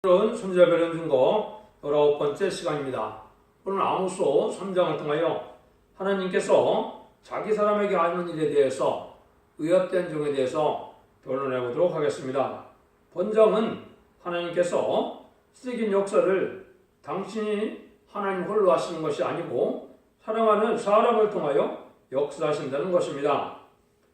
오늘은 손자별의 증거 19번째 시간입니다. 오늘 아모스 3장을 통하여 하나님께서 자기 사람에게 하는 일에 대해서 의협된 종에 대해서 변론해 보도록 하겠습니다. 본정은 하나님께서 시대적인 역사를 당신이 하나님 홀로 하시는 것이 아니고 사랑하는 사람을 통하여 역사하신다는 것입니다.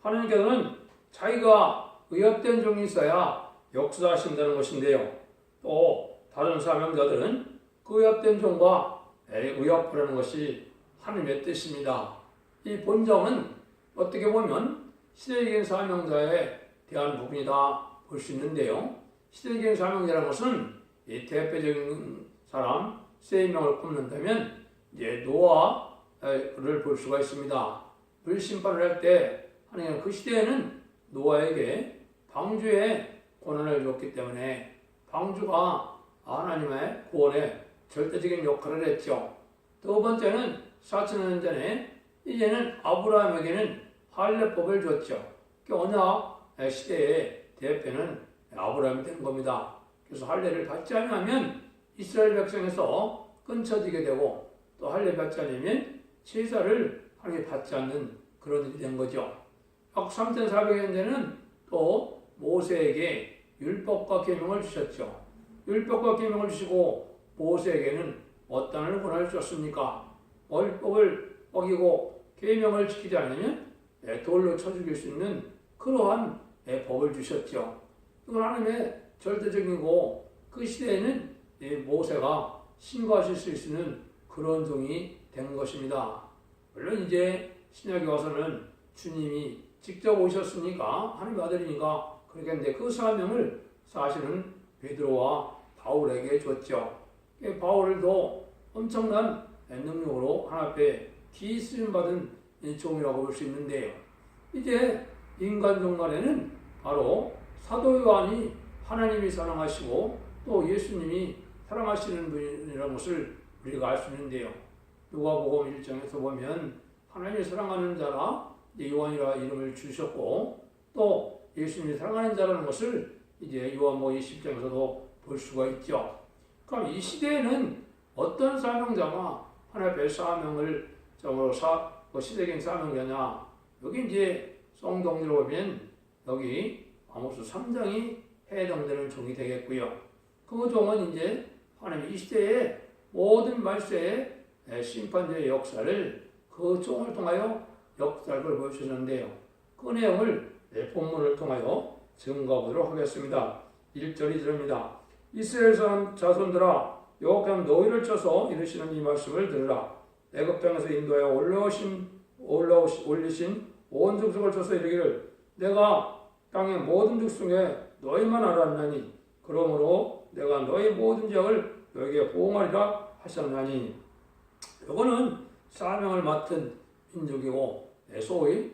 하나님께서는 자기가 의협된 종이 있어야 역사하신다는 것인데요. 또 다른 사명자들은 그 의협된 종과 의협하라는 것이 하나님의 뜻입니다. 이 본정은 어떻게 보면 시대적인 사명자에 대한 부분이다 볼 수 있는데요. 시대적인 사명자라는 것은 이 대표적인 사람 세 명을 꼽는다면 이제 노아를 볼 수가 있습니다. 물 심판을 할 때 하나님은 그 시대에는 노아에게 방주의 권한을 줬기 때문에 방주가 하나님의 구원에 절대적인 역할을 했죠. 두 번째는 4,000년 전에 이제는 아브라함에게는 할례법을 줬죠. 언약 시대의 대표는 아브라함이 된 겁니다. 그래서 할례를 받지 않으면 이스라엘 백성에서 끊쳐지게 되고 또 할례 받지 않으면 제사를 하나님이 받지 않는 그런 일이 된 거죠. 약 3,400년 전에는 또 모세에게 율법과 계명을 주셨죠. 율법과 계명을 주시고 모세에게는 어떤 권한을 줬습니까? 율법을 어기고 계명을 지키지 않으면 돌로 쳐 죽일 수 있는 그러한 법을 주셨죠. 이건 하나님의 절대적이고 그 시대에는 모세가 신고하실 수 있는 그런 종이 된 것입니다. 물론 이제 신약에 와서는 주님이 직접 오셨으니까 하나님의 아들이니까 그렇게 했는데 그 사명을 사실은 베드로와 바울에게 줬죠. 바울도 엄청난 능력으로 하나님 앞에 기쓰임받은 종이라고 볼 수 있는데요. 이제 인간 종말에는 바로 사도 요한이 하나님이 사랑하시고 또 예수님이 사랑하시는 분이라는 것을 우리가 알 수 있는데요. 누가복음 1장에서 보면 하나님이 사랑하는 자라 요한이라 이름을 주셨고 또 예수님이 사랑하는 자라는 것을 이제 요한복음 20장에서도 볼 수가 있죠. 그럼 이 시대에는 어떤 사명자가 하나님의 사명을 시대적인 사명자냐? 여기 이제 성경으로 보면 여기 아모스 3장이 해당되는 종이 되겠고요. 그 종은 이제 하나님 이 시대의 모든 말세의 심판자의 역사를 그 종을 통하여 역사를 보여주셨는데요. 그 내용을 본문을 통하여 증거하도록 하겠습니다. 1절이 이릅니다. 이스라엘 사람 자손들아 여호와께서 너희를 쳐서 이르시는 이 말씀을 들으라. 애굽 땅에서 인도하여 올리신 온 족속을 쳐서 이르기를 내가 땅의 모든 족속에 너희만 알았나니 그러므로 내가 너희 모든 지역을 너희에게 보응하리라 하셨나니. 이거는 사명을 맡은 민족이고 소위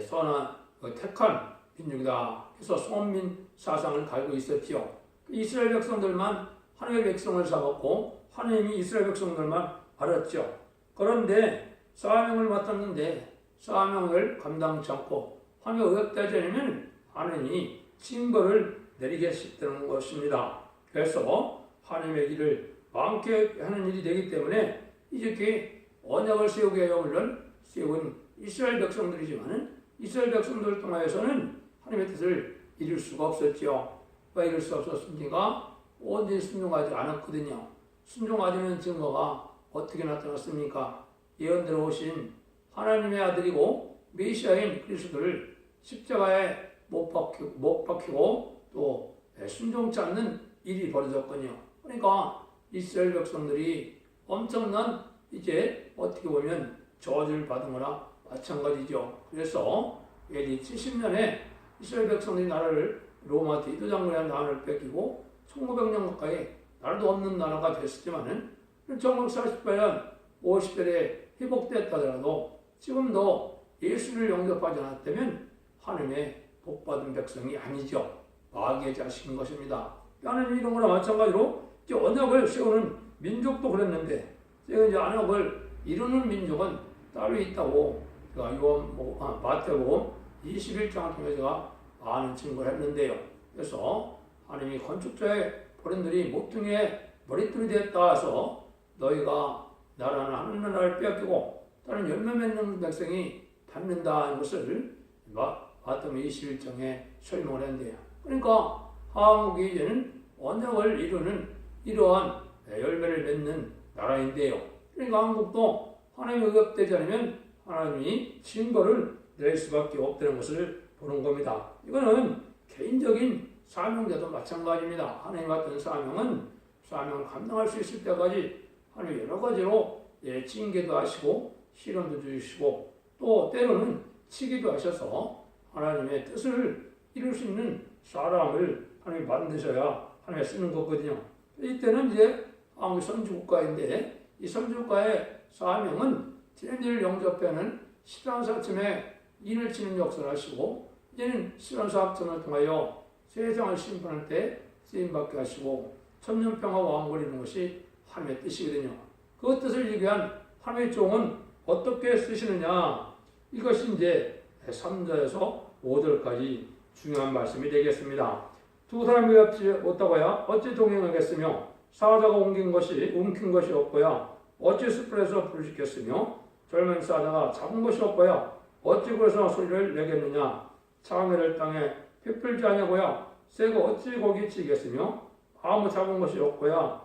선한 택한 민족이다. 그래서 소민 사상을 가지고 있었지요. 이스라엘 백성들만 하나님의 백성을 삼았고 하나님이 이스라엘 백성들만 알았죠. 그런데 사명을 맡았는데 사명을 감당치 않고 하나님의 의협되지 않으면 하나님이 징벌을 내리겠다는 것입니다. 그래서 하나님의 일을 많게 하는 일이 되기 때문에 이렇게 언약을 세우게 하여 물론 세운 이스라엘 백성들이지만 이스라엘 백성들을 통하여서는 하나님의 뜻을 이룰 수가 없었죠. 왜 이룰 수 없었습니까? 온전히 순종하지 않았거든요. 순종하지는 증거가 어떻게 나타났습니까? 예언대로 오신 하나님의 아들이고 메시아인 그리스도를 십자가에 못 박히고 또 순종치 않는 일이 벌어졌거든요. 그러니까 이스라엘 백성들이 엄청난 이제 어떻게 보면 저주를 받은 거나 마찬가지죠. 그래서 AD 70년에 이스라엘 백성들이 나라를 로마 디도 장군의 나라를 뺏기고 1900년 가까이 나라도 없는 나라가 됐었지만은 1948년 50절에 회복됐다 하더라도 지금도 예수를 영접하지 않았다면 하나님의 복받은 백성이 아니죠. 마귀의 자식인 것입니다. 하나님 이런 거나 마찬가지로 이제 언약을 세우는 민족도 그랬는데 이제 언약을 이루는 민족은 따로 있다고 제가 마태복음 21장을 통해서 제가 많은 증거를 했는데요. 그래서 하나님이 건축자의 어른들이 모퉁이에 머리털이 되었다 해서 너희가 나라는 하늘 나라를 빼앗기고 다른 열매 맺는 백성이 받는다 하는 것을 마태복음 21장에 설명을 했는데요. 그러니까 한국이 이제는 언약을 이루는 이러한 열매를 맺는 나라인데요. 그러니까 한국도 하나님이 의롭되지 않으면 하나님이 징벌을 내릴 수밖에 없다는 것을 보는 겁니다. 이거는 개인적인 사명자도 마찬가지입니다. 하나님 같은 사명을 감당할 수 있을 때까지 하나님 여러 가지로 징계도 하시고 시련도 주시고 또 때로는 치기도 하셔서 하나님의 뜻을 이룰 수 있는 사람을 하나님이 만드셔야 하나님이 쓰는 거거든요. 이때는 이제 한국 선지국가인데 이 선지국가의 사명은 지난주를 영접하는 14사쯤에 인을 치는 역사를 하시고 이제는 14사학전을 통하여 세상을 심판할 때 쓰임받게 하시고 천년평화 왕국을 이루는 것이 하나님의 뜻이거든요. 그 뜻을 이루기 위한 하나님의 종은 어떻게 쓰시느냐, 이것이 이제 3절에서 5절까지 중요한 말씀이 되겠습니다. 두 사람이 없지 못하고야 어찌 동행하겠으며 사자가 움킨 것이 없고야 어찌 숯불에서 불을 지켰으며 젊은 사자가 잡은 것이 없고야 어찌 그래서 소리를 내겠느냐. 창해를 땅에 휘풀지 아니하고야 새가 어찌 거기 치겠으며 아무 잡은 것이 없고야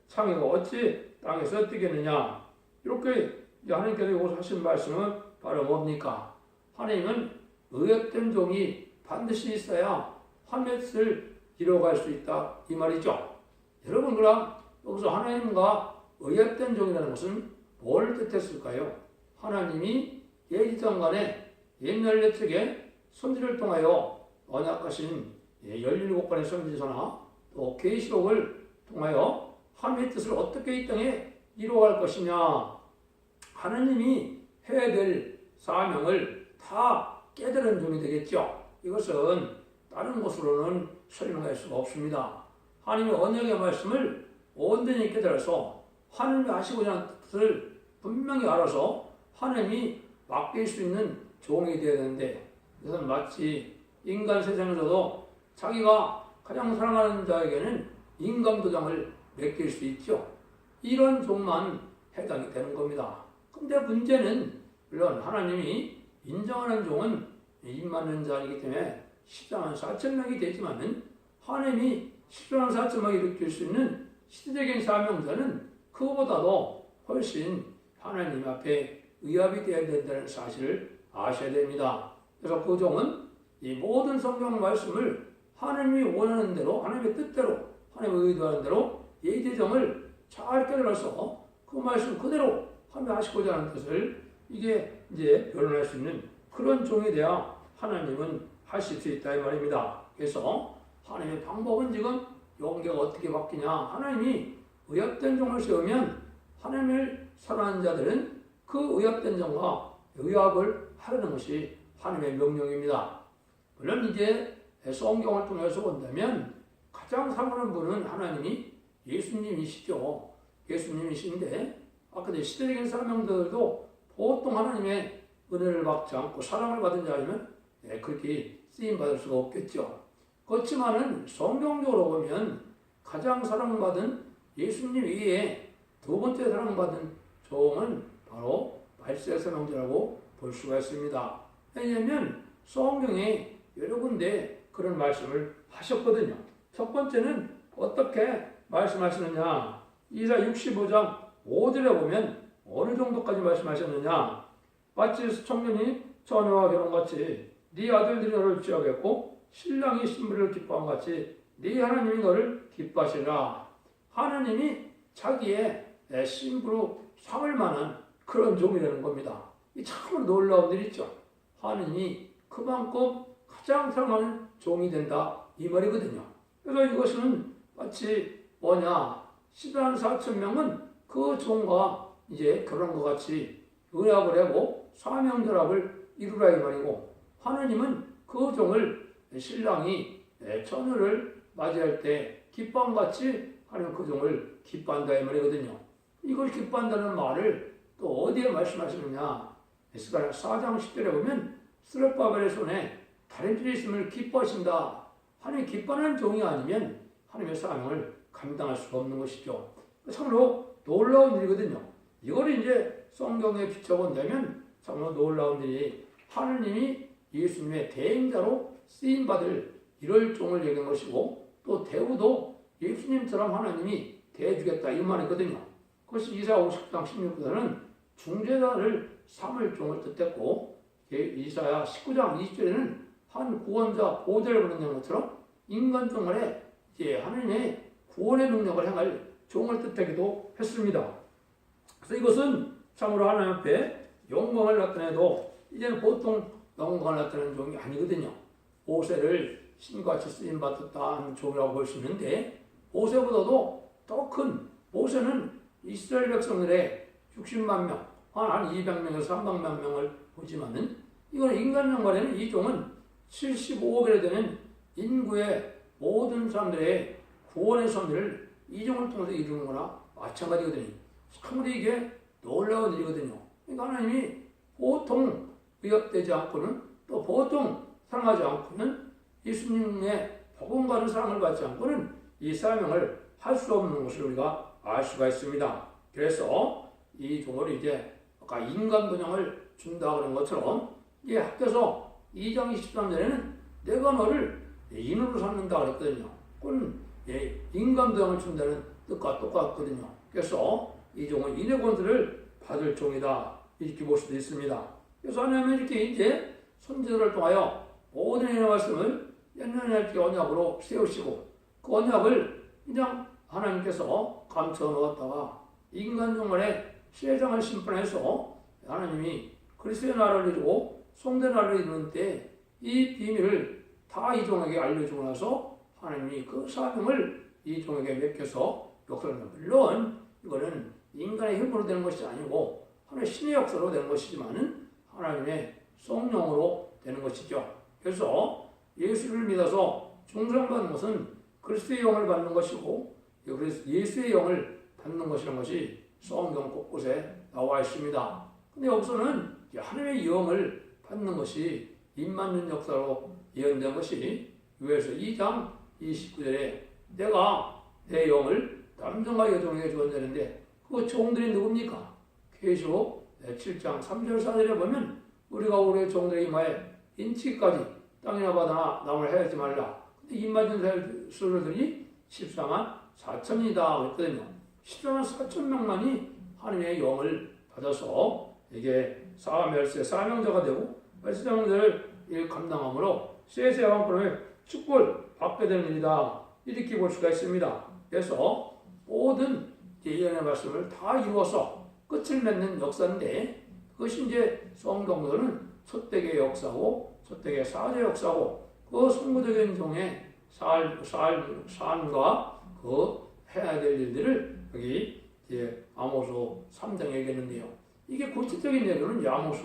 창해가 어찌 땅에서 뛰겠느냐. 이렇게 하나님께서 여기서 하신 말씀은 바로 뭡니까? 하나님은 의롭된 종이 반드시 있어야 하나님의 뜻을 이뤄갈 수 있다 이 말이죠. 여러분, 그럼 여기서 하나님과 의롭된 종이라는 것은 뭘 뜻했을까요? 하나님이 예지장간에 옛날 옛적에 선지를 통하여 언약하신 17권의 선지서나 또 계시록을 통하여 하나님의 뜻을 어떻게 이 땅에 이루어갈 것이냐, 하나님이 해야 될 사명을 다 깨달은 종이 되겠죠. 이것은 다른 것으로는 설명할 수가 없습니다. 하나님의 언약의 말씀을 온전히 깨달아서 하나님이 하시고자 하는 뜻을 분명히 알아서 하나님이 맡길 수 있는 종이 되어야 되는데, 이것은 마치 인간 세상에서도 자기가 가장 사랑하는 자에게는 인감도장을 맡길 수 있죠. 이런 종만 해당이 되는 겁니다. 근데 문제는 물론 하나님이 인정하는 종은 입 맞는 자이기 때문에 14만 4천 명이 되지만은 하나님이 14만 4천 명을 일으킬 수 있는 시대적인 사명자는 그보다도 훨씬 하나님 앞에 의합이 되어야 된다는 사실을 아셔야 됩니다. 그래서 그 종은 이 모든 성경 말씀을 하나님이 원하는 대로, 하나님의 뜻대로, 하나님의 의도하는 대로 예제점을 잘 깨달아서 그 말씀 그대로 하나님 하시고자 하는 뜻을 이게 이제 변론할 수 있는 그런 종이 돼야 하나님은 하실 수 있다 이 말입니다. 그래서 하나님의 방법은 지금 용계가 어떻게 바뀌냐, 하나님이 의합된 종을 세우면 하나님을 사랑하는 자들은 그 의합된 종과 의합을 하려는 것이 하나님의 명령입니다. 물론 이제 성경을 통해서 본다면 가장 사랑하는 분은 하나님이 예수님이시죠. 예수님이신데 아까 시대적인 사명들도 보통 하나님의 은혜를 받지 않고 사랑을 받은 자이면 그렇게 쓰임받을 수가 없겠죠. 그렇지만은 성경적으로 보면 가장 사랑받은 예수님 외에 두 번째 사랑받은 종은 바로 말세의 사명자라고 볼 수가 있습니다. 왜냐하면 성경에 여러 군데 그런 말씀을 하셨거든요. 첫 번째는 어떻게 말씀하시느냐, 이사 65장 5절에 보면 어느 정도까지 말씀하셨느냐, 마치 청년이 처녀와 결혼같이 네 아들들이 너를 취하겠고 신랑이 신부를 기뻐한 같이 네 하나님이 너를 기뻐하시라. 하나님이 자기의 신부로 삼을 만한 그런 종이라는 겁니다. 이 참 놀라운 일 있죠. 하나님이 그만큼 가장 사랑하는 종이 된다 이 말이거든요. 그래서 이것은 마치 뭐냐, 14만 4천 명은 그 종과 이제 결혼과 같이 의합을 하고 사명결합을 이루라 이 말이고, 하나님은 그 종을 신랑이 처녀를 맞이할 때 기뻐함같이 하나님 그 종을 기뻐한다 이 말이거든요. 이걸 기뻐한다는 말을 또 어디에 말씀하시느냐, 에스겔 4장 10절에 보면 스룹바벨의 손에 다른 일이 있음을 기뻐하신다. 하나님 기뻐하는 종이 아니면 하나님의 사명을 감당할 수가 없는 것이죠. 참으로 놀라운 일이거든요. 이걸 이제 성경에 비춰본다면 참으로 놀라운 일이 하느님이 예수님의 대행자로 쓰임받을 이럴 종을 얘기한 것이고 또 대우도 예수님처럼 하나님이 대해주겠다 이 말이거든요. 그것이 이사야 50장 16절에는 중재자를 삼을 종을 뜻했고 이사야 19장 20절에는 한 구원자 보좌를 부르는 것처럼 인간 종말에 이제 하나님의 구원의 능력을 행할 종을 뜻하기도 했습니다. 그래서 이것은 참으로 하나님 앞에 영광을 나타내도 이제는 보통 영광을 나타내는 종이 아니거든요. 모세를 신같이 쓰임받았다는 종이라고 볼 수 있는데 모세보다도 더 큰 모세는 이스라엘 백성들의 60만 명, 한 200명에서 300만 명을 보지만은 이건 인간 영광에는 이 종은 75억이나 되는 인구의 모든 사람들의 구원의 섭리를 이 종을 통해서 이루는 거나 마찬가지거든요. 참으로 이게 놀라운 일이거든요. 그러니까 하나님이 보통 위협되지 않고는 또 보통 사랑하지 않고는 예수님의 복음과는 사랑을 받지 않고는 이 사명을 할 수 없는 것을 우리가 알 수가 있습니다. 그래서 이 종을 이제 아까 인간 본향을 준다 그런 것처럼 이 학교에서 2장 23절에는 내가 너를 인으로 삼는다 그랬거든요. 그건 인간 본향을 준다는 뜻과 똑같거든요. 그래서 이 종은 인의 권세를 받을 종이다 이렇게 볼 수도 있습니다. 그래서 하나님은 이렇게 이제 선지자를 통하여 모든 인의 말씀을 옛날에 언약으로 세우시고 그 언약을 그냥 하나님께서 감춰 놓았다가 인간 종말에 세상을 심판해서 하나님이 그리스도의 나라를 이루고 성대 나라를 이루는 때 이 비밀을 다 이 종에게 알려주고 나서 하나님이 그 사명을 이 종에게 맡겨서 역사를 합니다. 물론 이거는 인간의 힘으로 되는 것이 아니고 하나님의 신의 역사로 되는 것이지만은 하나님의 성령으로 되는 것이죠. 그래서 예수를 믿어서 중생받는 것은 그리스도의 영을 받는 것이고 그래서 예수의 영을 받는 것이라는 것이 성경 곳곳에 나와 있습니다. 근데 여기서는 하나님의 영을 받는 것이 임맞는 역사로 예언된 것이 요엘서 2장 29절에 내가 내 영을 남종과 여종에게 주었는데 그 종들이 누굽니까? 계시록 7장 3절 4절에 보면 우리가 우리의 종들의 이마에 인치까지 땅이나 바다나 남을 해하지 말라. 근데 임맞은 수르들이 14만 4천이다 했거든요. 14만 4천 명만이 하나님의 영을 받아서 이게 사멸세 사명자가 되고 말세장들을 감당함으로 세세 왕권의 축복을 받게 되는 일이다 이렇게 볼 수가 있습니다. 그래서 모든 예언의 말씀을 다 이루어서 끝을 맺는 역사인데 그것이 이제 성경으로는 첫대의 역사고 첫대의 사제 역사고 그 성부적인 종의 삶과 그 해야 될 일들을 여기 이제 아모스 3장에 얘기했는데요. 이게 구체적인 얘기는 아모스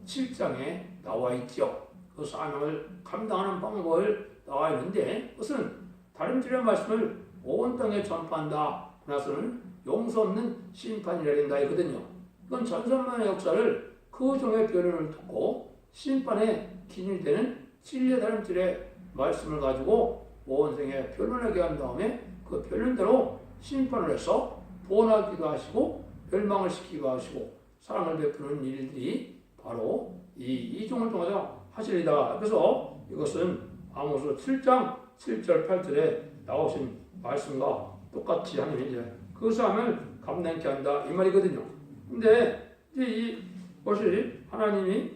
7장에 나와 있죠. 그 사명을 감당하는 방법을 나와 있는데 그것은 다른 줄의 말씀을 온 땅에 전파한다. 그나서는 용서 없는 심판이라 된다 했거든요. 이건 전선만의 역사를 그 종의 변론을 듣고 심판의 기준이 되는 진리의 다른 줄의 말씀을 가지고 온 생에 변론하게 한 다음에 그 변론대로 심판을 해서 구원하기도 하시고 멸망을 시키기도 하시고 사랑을 베푸는 일들이 바로 이 종을 통해서 하시리다. 그래서 이것은 아모스 7장 7절 8절에 나오신 말씀과 똑같이 하나님이 이제 그 사람을 감당케 한다 이 말이거든요. 근데 이제 이것이 하나님이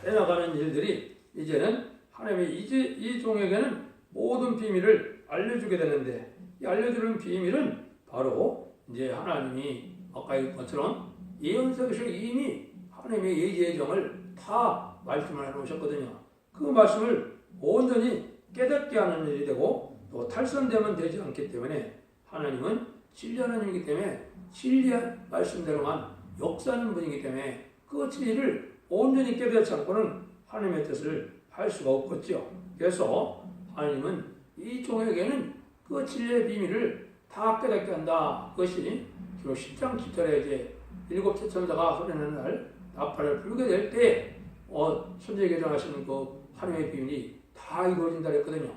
해나가는 일들이 이제는 하나님이 이제 이 종에게는 모든 비밀을 알려주게 되는데 이 알려주는 비밀은 바로 이제 하나님이 아까 얘기한 것처럼 예언서에서 이미 하나님의 예정을 다 말씀을 해놓으셨거든요. 그 말씀을 온전히 깨닫게 하는 일이 되고 또 탈선되면 되지 않기 때문에 하나님은 진리 하나님이기 때문에 진리의 말씀대로만 역사하는 분이기 때문에 그 진리를 온전히 깨닫지 않고는 하나님의 뜻을 할 수가 없겠죠. 그래서 하나님은 이 종에게는 그 진리의 비밀을 다 깨닫게 한다. 그것이 주로 10장 7절에 이제 일곱 천사가 소리내는 날 나팔을 불게 될 때 천지에 개정하시는 그 하나님의 비밀이 다 이루어진다 그랬거든요.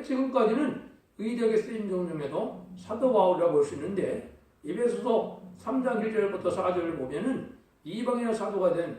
지금까지는 의덕에 쓰인 종 중에도 사도 바울이라고 볼 수 있는데 에베소서 3장 1절부터 4절을 보면은 이방인의 사도가 된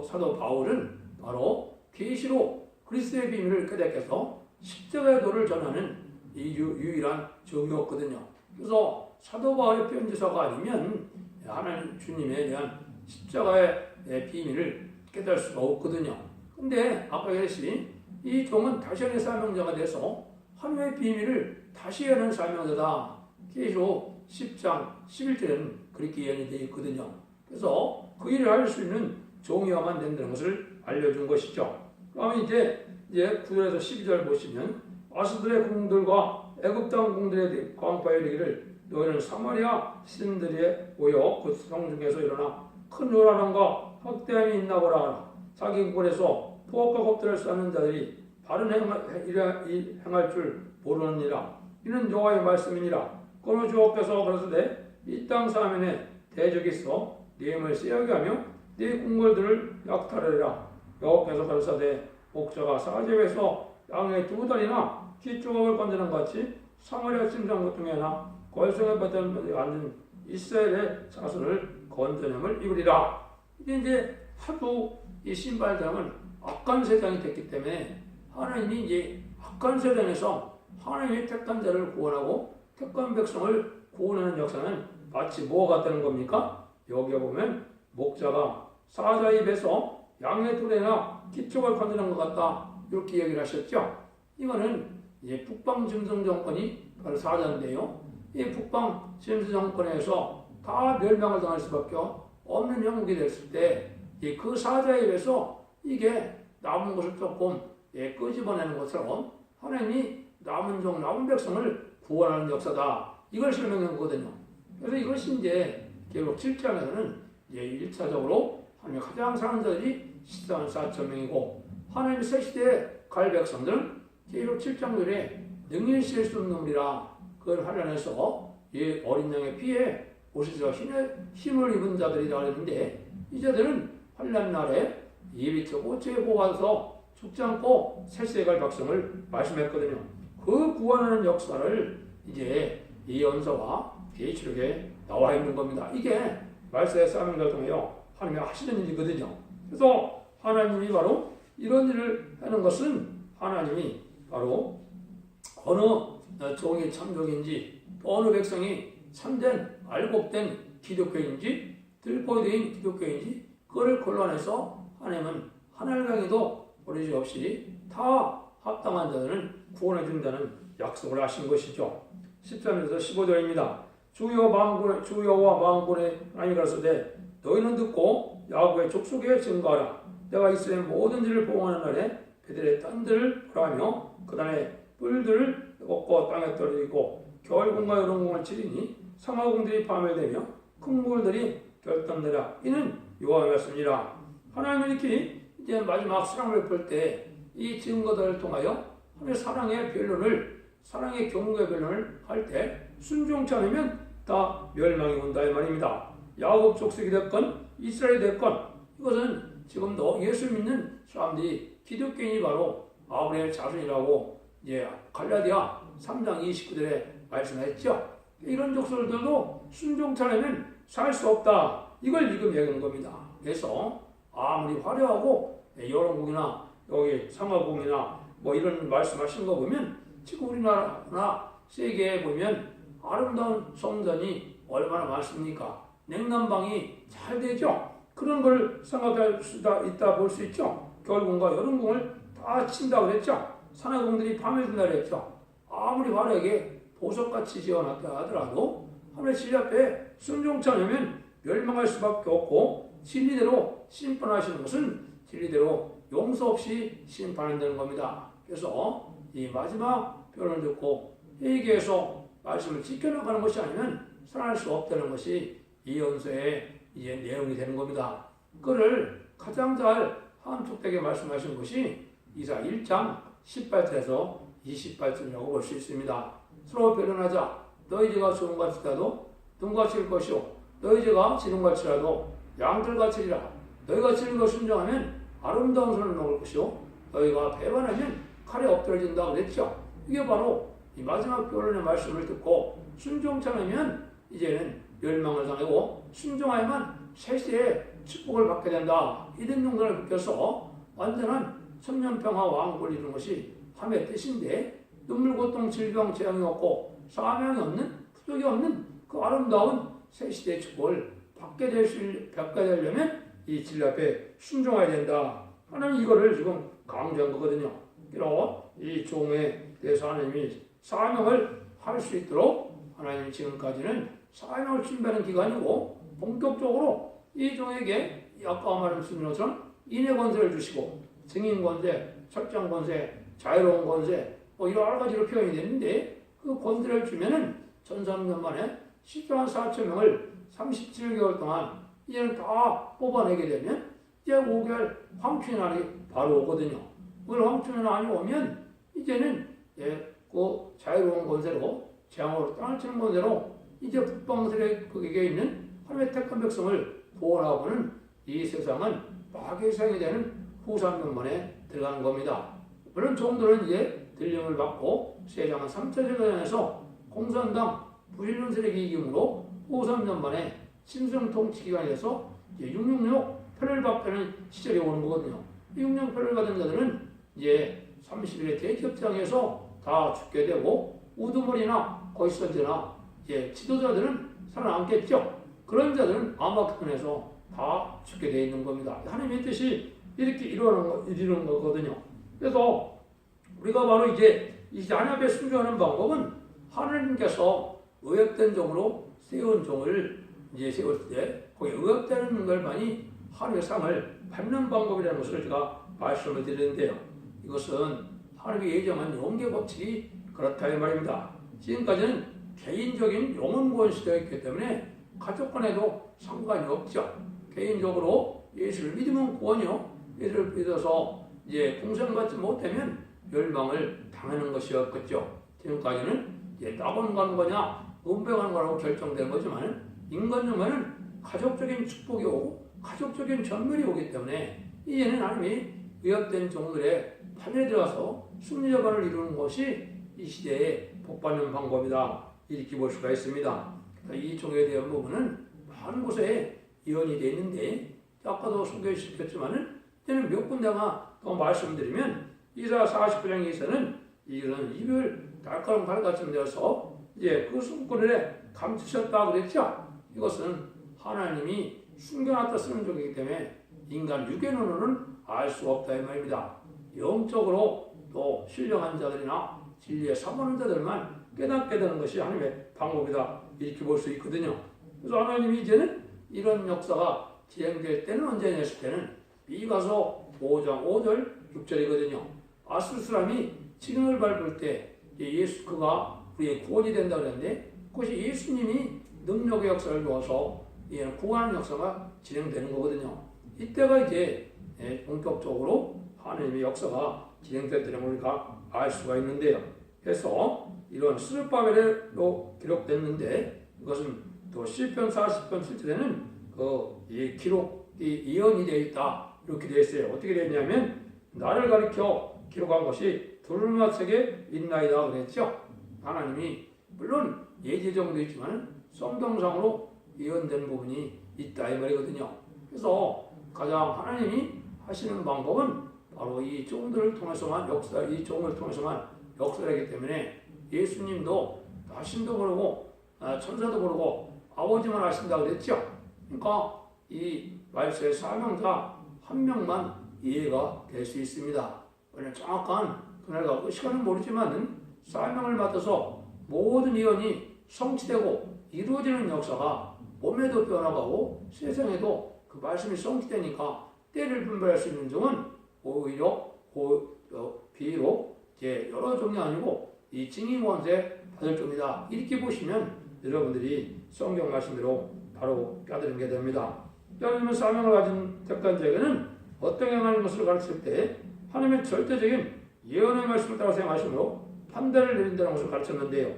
사도 바울은 바로 계시로 그리스도의 비밀을 깨닫게서 십자가의 도를 전하는 이 유일한 종이었거든요. 그래서 사도 바울의 편지서가 아니면 하나님 주님에 대한 십자가의 비밀을 깨달을 수가 없거든요. 근데 아까 얘기했듯이 이 종은 다시 하나의 사명자가 돼서 하나님의 비밀을 다시 하는 사명자다. 계시록 10장 11절에는 그렇게 예언이 되어 있거든요. 그래서 그 일을 할 수 있는 종이어야만 된다는 것을 알려준 것이죠. 그러면 이제 9절에서 12절 보시면 아스들의 궁들과 애굽 땅 궁들의 광파에 이르기를 너희는 사마리아 신들의 모여 그 성 중에서 일어나 큰 요란함과 학대함이 있나 보라 하라. 자기 꼴에서 포악과 겁들을 쌓는 자들이 바른 행할 줄 모르느니라. 이는 여호와의 말씀이니라. 그러므로 주께서 그러시되 이 땅 사면에 대적이 있어 네 힘을 세하게 하며 네 궁궐들을 약탈하리라. 여호께서 가라사대 목자가 사제에서 양의 두 다리나 키 조각을 건드는 같이 사마리아 심상 중에나 걸성에 받은 앉은 이스라엘의 자손을 건져냄을 입으리라. 이제 하도 이 신발장은 악한 세상이 됐기 때문에 하나님이 이제 악한 세상에서 하나님의 택한 자를 구원하고 택한 백성을 구원하는 역사는 마치 뭐가 같다는 겁니까? 여기에 보면 목자가 사자 입에서 양의 뚜레나 기쪽을 건드는 것 같다. 이렇게 얘기를 하셨죠. 이거는 이제 북방 짐승 정권이 바로 사자인데요. 이 북방 짐승 정권에서 다 멸망을 당할 수밖에 없는 형국이 됐을 때 그 사자 입에서 이게 남은 것을 조금 끄집어내는 것처럼 하나님이 남은 종, 남은 백성을 구원하는 역사다. 이걸 설명한 거거든요. 그래서 이것이 이제 계속 7장에서는 1차적으로 하나님의 가장 사는 자들이 14만 4천 명이고 하나님의 새 시대에 갈 백성들은 계속 7장 절에 능히 실 수 없는 놈이라 그걸 활용해서 어린 양의 피에 오시서 힘을 입은 자들이라 그랬는데 이 자들은 환난 날에 예비처 오체에 보아서 죽지 않고 새 시대에 갈 백성을 말씀했거든요. 그 구원하는 역사를 이제 이 언서와 계시록에 나와 있는 겁니다. 이게 말세의 사명자를 통하여 하나님이 하시는 일이거든요. 그래서 하나님이 바로 이런 일을 하는 것은 하나님이 바로 어느 종이 참종인지 어느 백성이 참된 알곡된 기독교인지 들보된 기독교인지 그거를 골라내서 하나님은 하늘강에도 버리지 없이 다 합당한 자들은 구원해 준다는 약속을 하신 것이죠. 13절에서 15절입니다. 주여와 만군의 하나님이 가라사대 너희는 듣고 야곱의 족속에 증거하라. 내가 이스라엘 모든 일을 보응하는 날에 그들의 딴들을 벌하며 그다음에 뿔들을 꺾어 땅에 떨어지고 겨울공과 여름공을 치리니 상하공들이 밤에 되며 큰 물들이 결단되라. 이는 여호와의 말씀이라. 하나님은 이렇게 이제 마지막 사랑을 볼 때 이 증거들을 통하여 하나님의 사랑의 변론을 사랑의 경고의 변론을 할 때 순종치 않으면 다 멸망이 온다 이 말입니다. 야곱 족속이 됐건 이스라엘이 됐건 이것은 지금도 예수 믿는 사람들이 기독교인이 바로 아브라함의 자손이라고 갈라디아 3장 29절에 말씀했죠. 이런 족속들도 순종치 않으면 살 수 없다. 이걸 지금 얘기하는 겁니다. 그래서 아무리 화려하고 여론국이나 여기 상하국이나 이런 말씀하신 거 보면 지금 우리나라나 세계에 보면 아름다운 성전이 얼마나 많습니까? 냉난방이 잘 되죠? 그런 걸 생각할 수 있다 볼 수 있죠? 겨울궁과 여름궁을 다 친다고 그랬죠? 산하궁들이 밤에 든다 그랬죠? 아무리 화려하게 보석같이 지어놨다 하더라도 하나님의 진리 앞에 순종치 않으면 멸망할 수밖에 없고 진리대로 심판하시는 것은 진리대로 용서 없이 심판한다는 겁니다. 그래서 이 마지막 표현을 듣고 회개해서 말씀을 지켜나가는 것이 아니면 살아날 수 없다는 것이 이 연서의 이제 내용이 되는 겁니다. 그를 가장 잘 함축되게 말씀하신 것이 이사 1장 18절에서 28절이라고 볼 수 있습니다. 서로 변론하자. 너희 죄가 소금같이라도 눈같이일 것이요 너희 죄가 지름같이라도 양털같이리라. 너희가 지는 것 순종하면 아름다운 손을 먹을 것이요 너희가 배반하면 칼에 엎드려진다 그랬죠. 이게 바로 이 마지막 변론의 말씀을 듣고 순종치 않으면 이제는 멸망을 당하고 순종하야만 세세의 축복을 받게 된다. 이런 용도를 느껴서 완전한 천년평화 왕국을 이루는 것이 함의 뜻인데 눈물 고통 질병 재앙이 없고 사명이 없는 부족이 없는 그 아름다운 새 시대의 축복을 받게 되려면 이 진리 앞에 순종해야 된다. 하나님 이거를 지금 강조한 거거든요. 그리고 이 종에 대해서 하나님이 사명을 할 수 있도록 하나님이 지금까지는 사명을 준비하는 기간이고 본격적으로 이 종에게 아까 말씀드린 것처럼 인의 권세를 주시고 증인 권세, 철장 권세, 자유로운 권세 여러 가지로 표현이 되는데 그 권세를 주면은 1300년 만에 10만 4천 명을 37개월 동안 이제는 다 뽑아내게 되면 이제 5개월 황춘의 날이 바로 오거든요. 그 황춘의 날이 오면 이제는 그 자유로운 권세로 재앙으로 땅을 치는 권세로 이제 북방세력에 있는 하나님의 택한 백성을 구원하고는 이 세상은 마귀의 세상이 되는 후 3년 만에 들어가는 겁니다. 물론 종들은 이제 들림을 받고 세상은 3차 세대전에서 공산당 부실론 세력이 이기므로 후 3년 만에 신성 통치 기간에서 이제 666 표를 받는 시절이 오는 거거든요. 666 표를 받은 자들은 이제 30일의 대기업장에서 다 죽게 되고 우두머리나 거시선제나 이제 지도자들은 살아남겠죠. 그런 자들은 암흑편에서 다 죽게 되어 있는 겁니다. 하나님의 뜻이 이렇게 이루는 거거든요. 그래서 우리가 바로 이제 이 하나님에 순종하는 방법은 하나님께서 의협된 종으로 세운 종을 이제 세울 때 거기 의협되는 걸만이 하나님의 상을 받는 방법이라는 것을 제가 말씀을 드리는데요. 이것은 하나님의 예정한 용계 법칙이 그렇다 이 말입니다. 지금까지는 개인적인 영혼구원 시대였기 때문에 가족 간에도 상관이 없죠. 개인적으로 예수를 믿으면 구원이요. 예수를 믿어서 이제 공생받지 못하면 멸망을 당하는 것이었겠죠. 지금까지는 이제 낙원 가는 거냐, 은배 가는 거라고 결정된 거지만 인간중에는 가족적인 축복이 오고 가족적인 전멸이 오기 때문에 이제는 하나님이 위협된 종들의 판에 들어가서 승리자반을 이루는 것이 이 시대의 복받는 방법이다. 이렇게 볼 수가 있습니다. 이 종에 대한 부분은 많은 곳에 이언이 되어 있는데 아까도 소개시켰지만은 이제는 몇 군데가 더 말씀드리면 이사 49장에서는 이런 이별 달가름 칼같은 데서 이제 그 숨꾼을 감추셨다 그랬죠. 이것은 하나님이 숨겨놨다 쓰는 종이기 때문에 인간 육의 눈으로는 알 수 없다 이 말입니다. 영적으로 또 신령한 자들이나 진리에 사모하는 자들만 깨닫게 되는 것이 하나님의 방법이다 이렇게 볼 수 있거든요. 그래서 하나님이 이제는 이런 역사가 진행될 때는 언제냐 했을 때는 미가서 5장 5절 6절이거든요. 아술수람이 진흙을 밟을 때 예수 그가 우리의 구원이 된다 그랬는데 그것이 예수님이 능력의 역사를 주어서 구원하는 역사가 진행되는 거거든요. 이때가 이제 본격적으로 하나님의 역사가 진행될 때는 우리가 알 수가 있는데요. 그래서 이런 스룹바벨로 기록됐는데 이것은 또 시편 40편 7절에는 이 기록이 예언이 되어 있다 이렇게 되어 있어요. 어떻게 되어 있냐면 나를 가리켜 기록한 것이 두루마책에 있나이다 그랬죠. 하나님이 물론 예지정도 있지만 성경상으로 예언된 부분이 있다 이 말이거든요. 그래서 가장 하나님이 하시는 방법은 바로 이 종들을 통해서만 이 종을 통해서만 역사이기 때문에 예수님도 하신도 모르고 천사도 모르고 아버지만 하신다 그랬죠. 그러니까 이 말씀의 사명자 한 명만 이해가 될 수 있습니다. 왜냐하면 정확한 그날과 시간은 모르지만 사명을 맡아서 모든 예언이 성취되고 이루어지는 역사가 몸에도 변화가고 세상에도 그 말씀이 성취되니까 때를 분별할 수 있는 종은 오히려 비록 여러 종이 아니고 이 증인 권세 받을 종이다. 이렇게 보시면 여러분들이 성경 말씀대로 바로 깨달게 됩니다. 그러면 사명을 가진 택한 자에게는 어떤 행하는 것을 가르칠 때 하나님의 절대적인 예언의 말씀을 따라 생각하시므로 판단을 내린다는 것을 가르쳤는데요.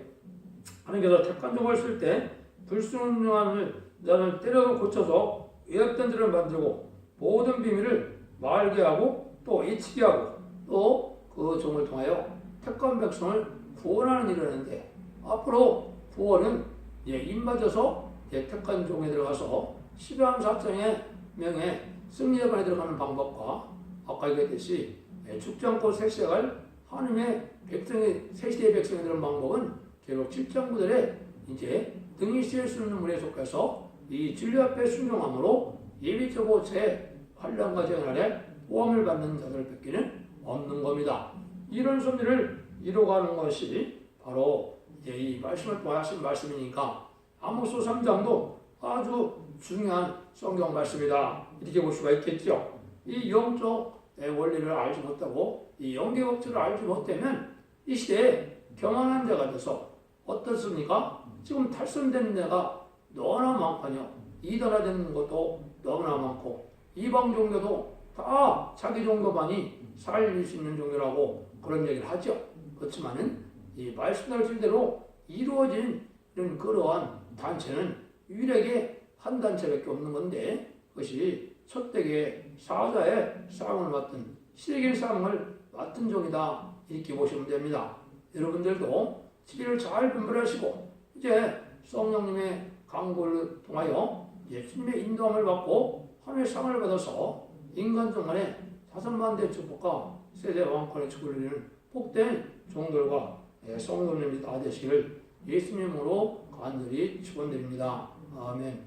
하나님께서 택한 종을 쓸 때 불순종하는 자는 때려 고쳐서 위협된 자를 만들고 모든 비밀을 말게 하고 또 잊히게 하고 또 그 종을 통하여 택한 백성을 구원하는 일을 하는데 앞으로 구원은 입맞아서 택한 종에 들어가서 12왕 4장의 명예 승리자관에 들어가는 방법과 아까 얘기했듯이 죽지 않고 색색할 하나님의 백성의 새시대의 백성이 되는 방법은 결국 7장부들의 이제 등이 씌울 수 있는 물에 속해서 이 진리 앞에 순종함으로 예비적으로 제 환란과 재난 아래 보험을 받는 자들을 뵙기는 없는 겁니다. 이런 섭리를 이루어가는 것이 바로 이 말씀을 통해 하신 말씀이니까 아모스 3장도 아주 중요한 성경 말씀이다. 이렇게 볼 수가 있겠죠. 이 영적 원리를 알지 못하고 이 영계 법칙을 알지 못하면 이 시대에 경험한 자가 돼서 어떻습니까? 지금 탈선되는 데가 너무나 많거든요. 이단화되는 것도 너무나 많고 이방 종교도 다 자기 종교만이 살릴 수 있는 종교라고 그런 얘기를 하죠. 그렇지만은 이 말씀하신 대로 이루어진 이런 그러한 단체는 유일하게 한 단체밖에 없는 건데 그것이 첫대계 사자의 싸움을 맡은 시대의 싸움을 맡은 종이다 이렇게 보시면 됩니다. 여러분들도 시대를 잘 분별하시고 이제 성령님의 강구를 통하여 예수님의 인도함을 받고 하늘의 상을 받아서 인간종 간의 5만 대 축복과 세대 왕권의 축복을 누리는 복된 종들과 성도님이 다 되시기를 예수님으로 간절히 축원드립니다. 아멘.